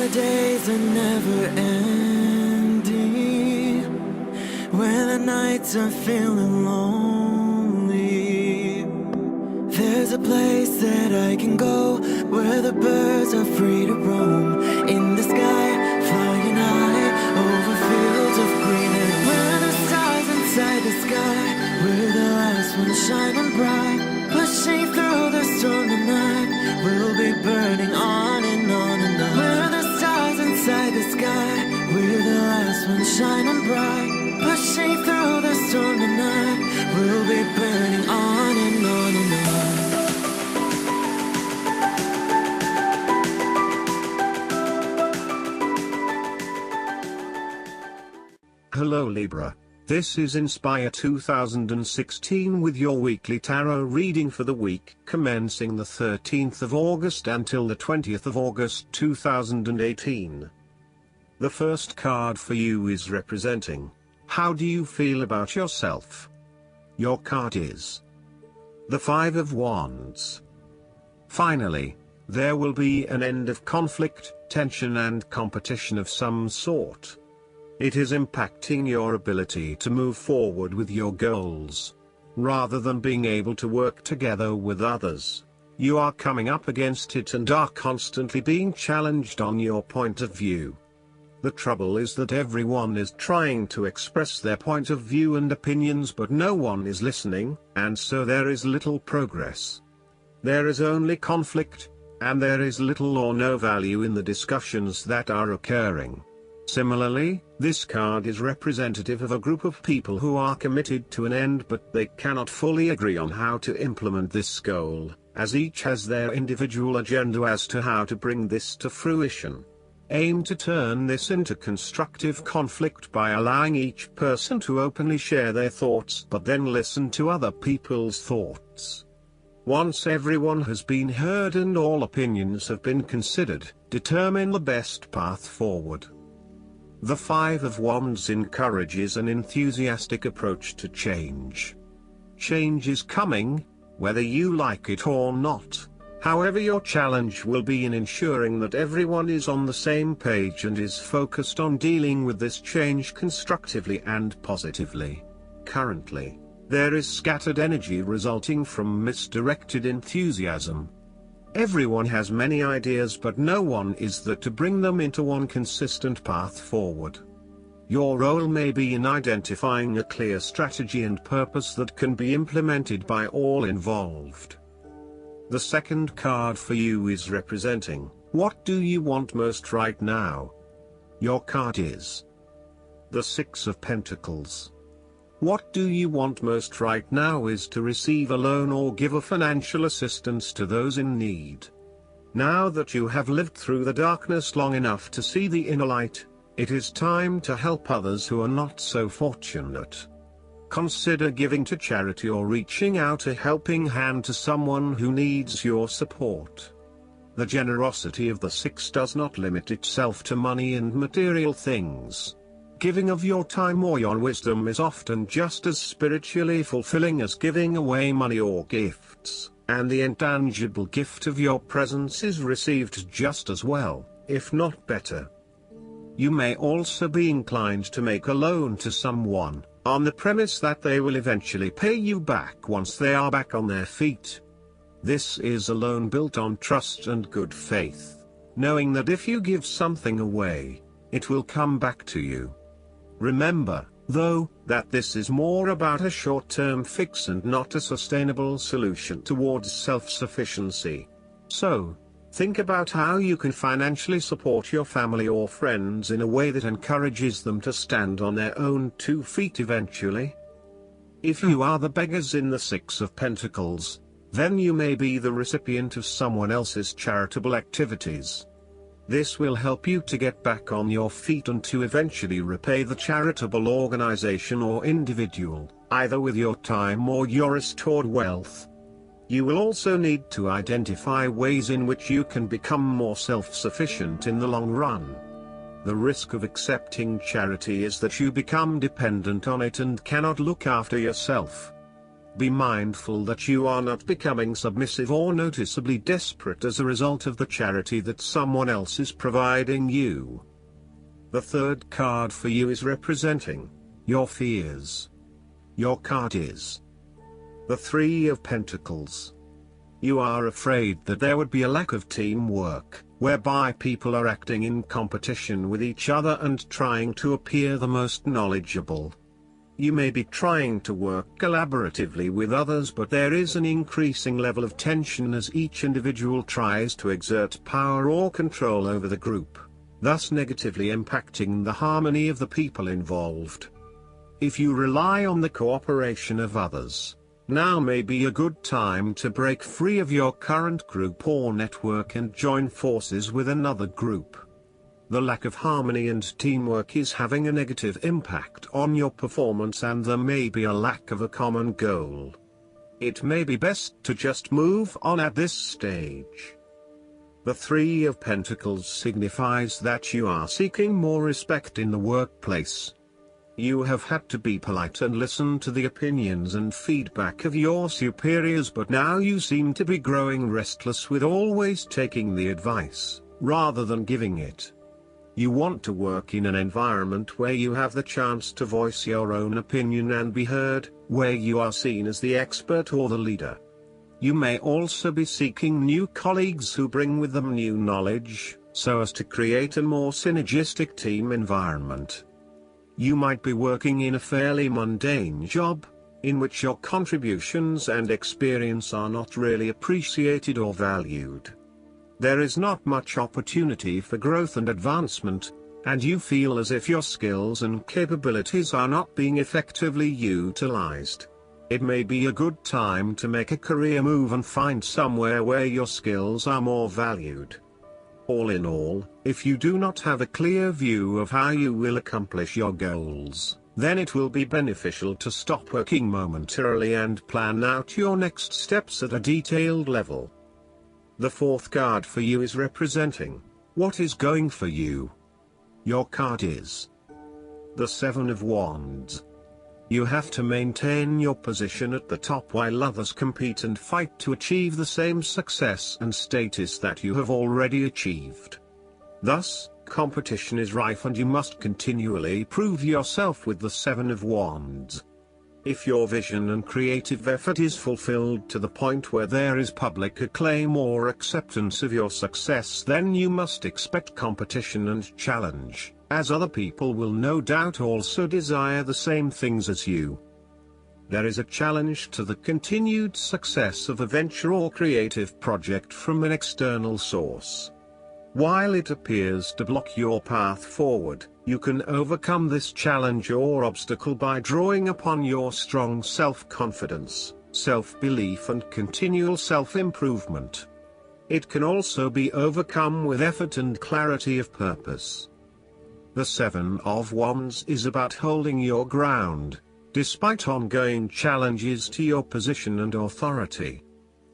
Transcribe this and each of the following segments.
the days are never ending, when the nights are feeling lonely, there's a place that I can go, where the birds are free to roam, in the sky, flying high, over fields of green, and where the stars inside the sky, we're the last ones shining bright, pushing through the storm tonight, we'll be burning on and on and on. We're the stars inside the sky, we're the last ones shining bright, pushing through the storm tonight, we'll be burning on and on and on. Hello Libra, this is Inspire 2016 with your weekly tarot reading for the week commencing the 13th of August until the 20th of August 2018. The first card for you is representing, how do you feel about yourself? Your card is the Five of Wands. Finally, there will be an end of conflict, tension and competition of some sort. It is impacting your ability to move forward with your goals. Rather than being able to work together with others, you are coming up against it and are constantly being challenged on your point of view. The trouble is that everyone is trying to express their point of view and opinions, but no one is listening, and so there is little progress. There is only conflict, and there is little or no value in the discussions that are occurring. Similarly, this card is representative of a group of people who are committed to an end, but they cannot fully agree on how to implement this goal, as each has their individual agenda as to how to bring this to fruition. Aim to turn this into constructive conflict by allowing each person to openly share their thoughts, but then listen to other people's thoughts. Once everyone has been heard and all opinions have been considered, determine the best path forward. The Five of Wands encourages an enthusiastic approach to change. Change is coming, whether you like it or not. However, your challenge will be in ensuring that everyone is on the same page and is focused on dealing with this change constructively and positively. Currently, there is scattered energy resulting from misdirected enthusiasm. Everyone has many ideas, but no one is there to bring them into one consistent path forward. Your role may be in identifying a clear strategy and purpose that can be implemented by all involved. The second card for you is representing, what do you want most right now? Your card is the Six of Pentacles. What do you want most right now is to receive a loan or give a financial assistance to those in need. Now that you have lived through the darkness long enough to see the inner light, it is time to help others who are not so fortunate. Consider giving to charity or reaching out a helping hand to someone who needs your support. The generosity of the Six does not limit itself to money and material things. Giving of your time or your wisdom is often just as spiritually fulfilling as giving away money or gifts, and the intangible gift of your presence is received just as well, if not better. You may also be inclined to make a loan to someone, on the premise that they will eventually pay you back once they are back on their feet. This is a loan built on trust and good faith, knowing that if you give something away, it will come back to you. Remember, though, that this is more about a short-term fix and not a sustainable solution towards self-sufficiency. So, think about how you can financially support your family or friends in a way that encourages them to stand on their own 2 feet eventually. If you are the beggars in the Six of Pentacles, then you may be the recipient of someone else's charitable activities. This will help you to get back on your feet and to eventually repay the charitable organization or individual, either with your time or your restored wealth. You will also need to identify ways in which you can become more self-sufficient in the long run. The risk of accepting charity is that you become dependent on it and cannot look after yourself. Be mindful that you are not becoming submissive or noticeably desperate as a result of the charity that someone else is providing you. The third card for you is representing your fears. Your card is the Three of Pentacles. You are afraid that there would be a lack of teamwork, whereby people are acting in competition with each other and trying to appear the most knowledgeable. You may be trying to work collaboratively with others, but there is an increasing level of tension as each individual tries to exert power or control over the group, thus negatively impacting the harmony of the people involved. If you rely on the cooperation of others, now may be a good time to break free of your current group or network and join forces with another group. The lack of harmony and teamwork is having a negative impact on your performance, and there may be a lack of a common goal. It may be best to just move on at this stage. The Three of Pentacles signifies that you are seeking more respect in the workplace. You have had to be polite and listen to the opinions and feedback of your superiors, but now you seem to be growing restless with always taking the advice, rather than giving it. You want to work in an environment where you have the chance to voice your own opinion and be heard, where you are seen as the expert or the leader. You may also be seeking new colleagues who bring with them new knowledge, so as to create a more synergistic team environment. You might be working in a fairly mundane job, in which your contributions and experience are not really appreciated or valued. There is not much opportunity for growth and advancement, and you feel as if your skills and capabilities are not being effectively utilized. It may be a good time to make a career move and find somewhere where your skills are more valued. All in all, if you do not have a clear view of how you will accomplish your goals, then it will be beneficial to stop working momentarily and plan out your next steps at a detailed level. The fourth card for you is representing what is going for you. Your card is the Seven of Wands. You have to maintain your position at the top while others compete and fight to achieve the same success and status that you have already achieved. Thus, competition is rife and you must continually prove yourself with the Seven of Wands. If your vision and creative effort is fulfilled to the point where there is public acclaim or acceptance of your success, then you must expect competition and challenge, as other people will no doubt also desire the same things as you. There is a challenge to the continued success of a venture or creative project from an external source. While it appears to block your path forward, you can overcome this challenge or obstacle by drawing upon your strong self-confidence, self-belief and continual self-improvement. It can also be overcome with effort and clarity of purpose. The Seven of Wands is about holding your ground, despite ongoing challenges to your position and authority.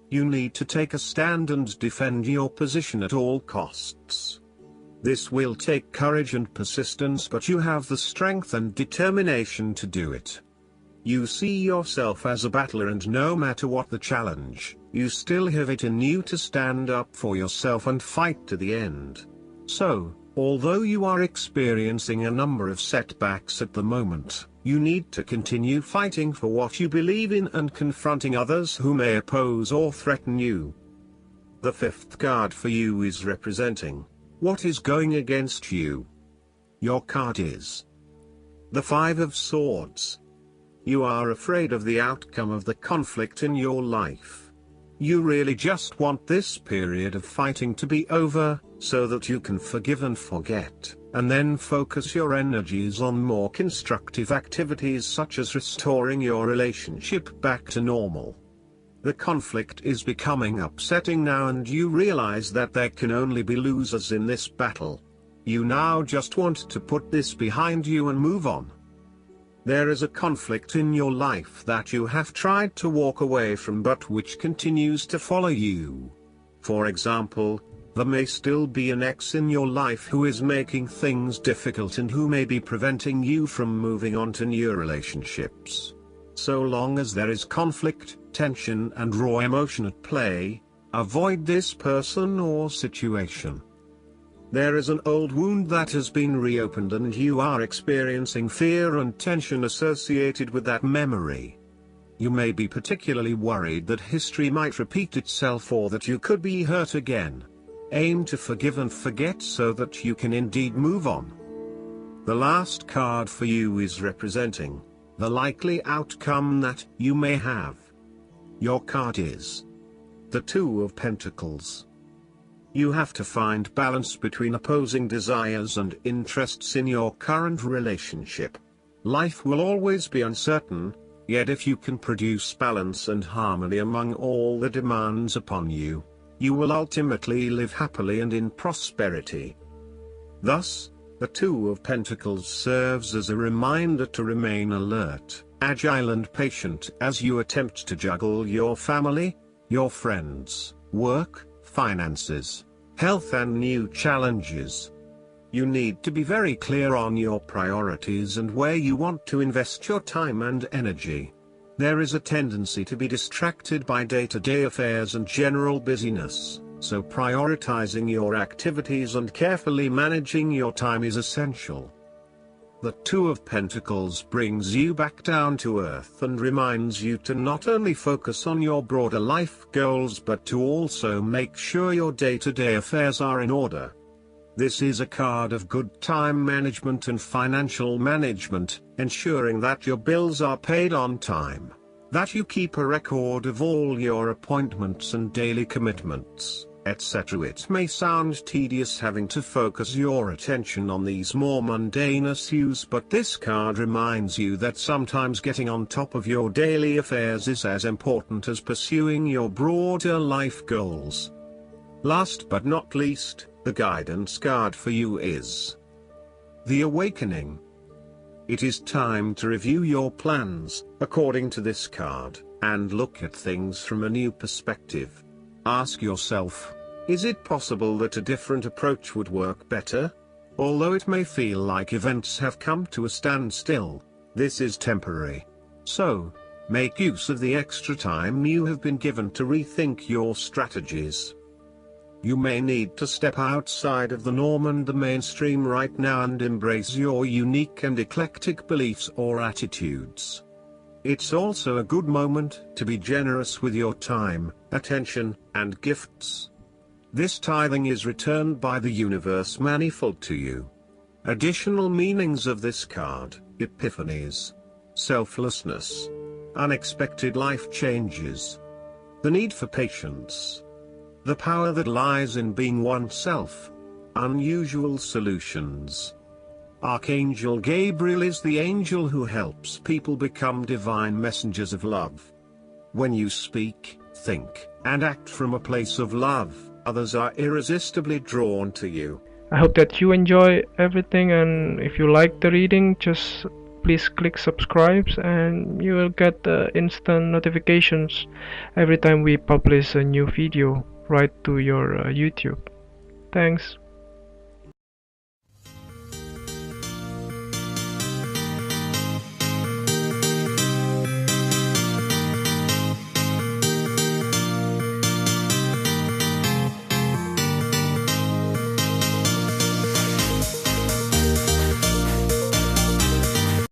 You need to take a stand and defend your position at all costs. This will take courage and persistence, but you have the strength and determination to do it. You see yourself as a battler, and no matter what the challenge, you still have it in you to stand up for yourself and fight to the end. So, although you are experiencing a number of setbacks at the moment, you need to continue fighting for what you believe in and confronting others who may oppose or threaten you. The fifth card for you is representing what is going against you. Your card is the Five of Swords. You are afraid of the outcome of the conflict in your life. You really just want this period of fighting to be over, so that you can forgive and forget, and then focus your energies on more constructive activities such as restoring your relationship back to normal. The conflict is becoming upsetting now, and you realize that there can only be losers in this battle. You now just want to put this behind you and move on. There is a conflict in your life that you have tried to walk away from but which continues to follow you. For example, there may still be an ex in your life who is making things difficult and who may be preventing you from moving on to new relationships. So long as there is conflict, tension and raw emotion at play, avoid this person or situation. There is an old wound that has been reopened and you are experiencing fear and tension associated with that memory. You may be particularly worried that history might repeat itself or that you could be hurt again. Aim to forgive and forget so that you can indeed move on. The last card for you is representing the likely outcome that you may have. Your card is the Two of Pentacles. You have to find balance between opposing desires and interests in your current relationship. Life will always be uncertain, yet if you can produce balance and harmony among all the demands upon you, you will ultimately live happily and in prosperity. Thus, the Two of Pentacles serves as a reminder to remain alert, agile and patient as you attempt to juggle your family, your friends, work, finances, health and new challenges. You need to be very clear on your priorities and where you want to invest your time and energy. There is a tendency to be distracted by day-to-day affairs and general busyness, so prioritizing your activities and carefully managing your time is essential. The Two of Pentacles brings you back down to earth and reminds you to not only focus on your broader life goals but to also make sure your day-to-day affairs are in order. This is a card of good time management and financial management, ensuring that your bills are paid on time, that you keep a record of all your appointments and daily commitments, etc. It may sound tedious having to focus your attention on these more mundane issues, but this card reminds you that sometimes getting on top of your daily affairs is as important as pursuing your broader life goals. Last but not least, the guidance card for you is the Awakening. It is time to review your plans, according to this card, and look at things from a new perspective. Ask yourself, is it possible that a different approach would work better? Although it may feel like events have come to a standstill, this is temporary. So, make use of the extra time you have been given to rethink your strategies. You may need to step outside of the norm and the mainstream right now and embrace your unique and eclectic beliefs or attitudes. It's also a good moment to be generous with your time, attention, and gifts. This tithing is returned by the universe manifold to you. Additional meanings of this card: epiphanies, selflessness, unexpected life changes, the need for patience, the power that lies in being oneself, unusual solutions. Archangel Gabriel is the angel who helps people become divine messengers of love. When you speak, think, and act from a place of love, others are irresistibly drawn to you. I hope that you enjoy everything, and if you like the reading, just please click subscribe and you will get instant notifications every time we publish a new video right to your YouTube. Thanks.